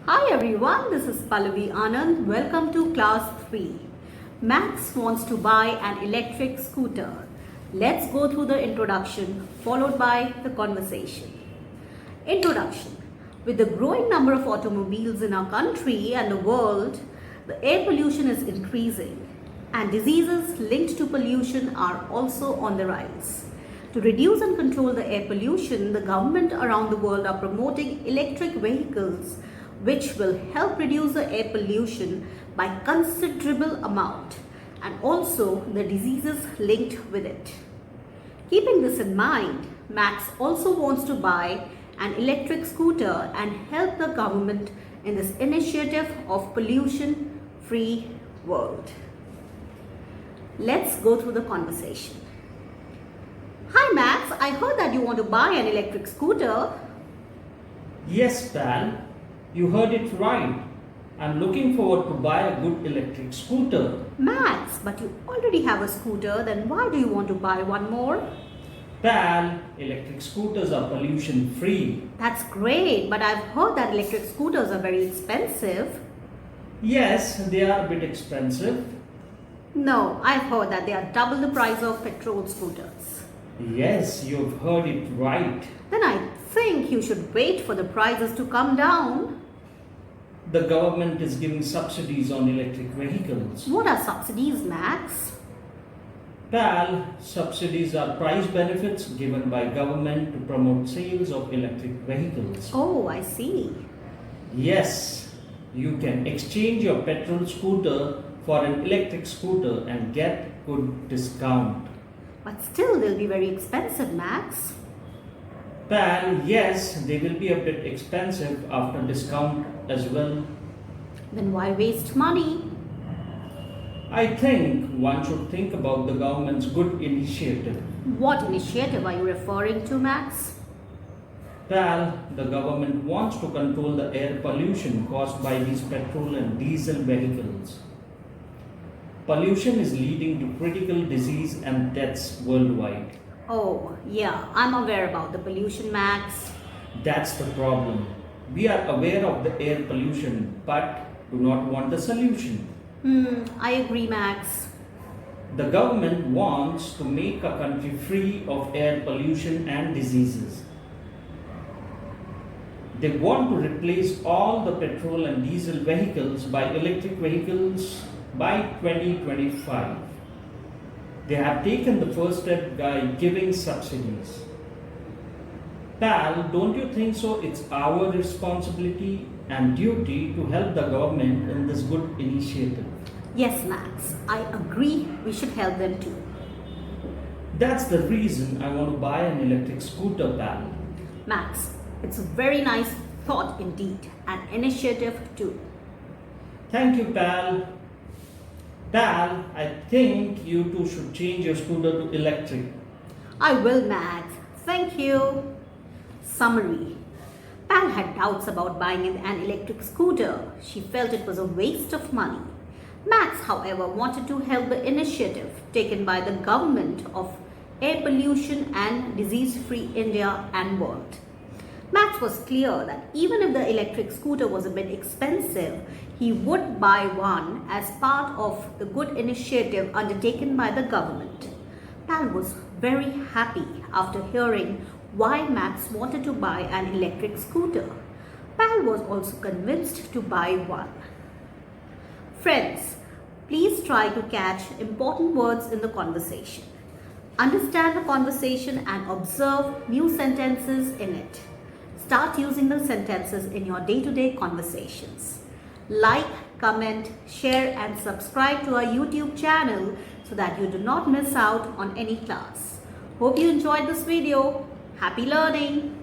Hi everyone, this is Pallavi Anand. Welcome to class 3. Max wants to buy an electric scooter. Let's go through the introduction followed by the conversation. Introduction. With the growing number of automobiles in our country and the world, the air pollution is increasing and diseases linked to pollution are also on the rise. To reduce and control the air pollution, the government around the world are promoting electric vehicles which will help reduce the air pollution by considerable amount and also the diseases linked with it. Keeping this in mind, Max also wants to buy an electric scooter and help the government in this initiative of pollution-free world. Let's go through the conversation. Hi Max, I heard that you want to buy an electric scooter. Yes, pal, you heard it right. I'm looking forward to buy a good electric scooter. Max, but you already have a scooter, then why do you want to buy one more? Pal, electric scooters are pollution free. That's great, but I've heard that electric scooters are very expensive. Yes, they are a bit expensive. No, I've heard that they are double the price of petrol scooters. Yes, you've heard it right. Then I think you should wait for the prices to come down. The government is giving subsidies on electric vehicles. What are subsidies, Max? Pal, subsidies are price benefits given by government to promote sales of electric vehicles. Oh, I see. Yes, you can exchange your petrol scooter for an electric scooter and get good discount. But still, they'll be very expensive, Max. Pal, yes, they will be a bit expensive after discount as well. Then why waste money? I think one should think about the government's good initiative. What initiative are you referring to, Max? Pal, the government wants to control the air pollution caused by these petrol and diesel vehicles. Pollution is leading to critical disease and deaths worldwide. Oh, yeah, I'm aware about the pollution, Max. That's the problem. We are aware of the air pollution but do not want the solution. I agree, Max. The government wants to make a country free of air pollution and diseases. They want to replace all the petrol and diesel vehicles by electric vehicles by 2025. They have taken the first step by giving subsidies. Pal, don't you think so? It's our responsibility and duty to help the government in this good initiative. Yes, Max, I agree we should help them too. That's the reason I want to buy an electric scooter, pal. Max, it's a very nice thought indeed, an initiative too. Thank you, pal. Pal, I think you two should change your scooter to electric. I will, Max. Thank you. Summary. Pal had doubts about buying an electric scooter. She felt it was a waste of money. Max, however, wanted to help the initiative taken by the government of air pollution and disease-free India and world. Max was clear that even if the electric scooter was a bit expensive, he would buy one as part of the good initiative undertaken by the government. Pal was very happy after hearing why Max wanted to buy an electric scooter. Pal was also convinced to buy one. Friends, please try to catch important words in the conversation. Understand the conversation and observe new sentences in it. Start using the sentences in your day-to-day conversations. Like, comment, share and subscribe to our YouTube channel so that you do not miss out on any class. Hope you enjoyed this video. Happy learning!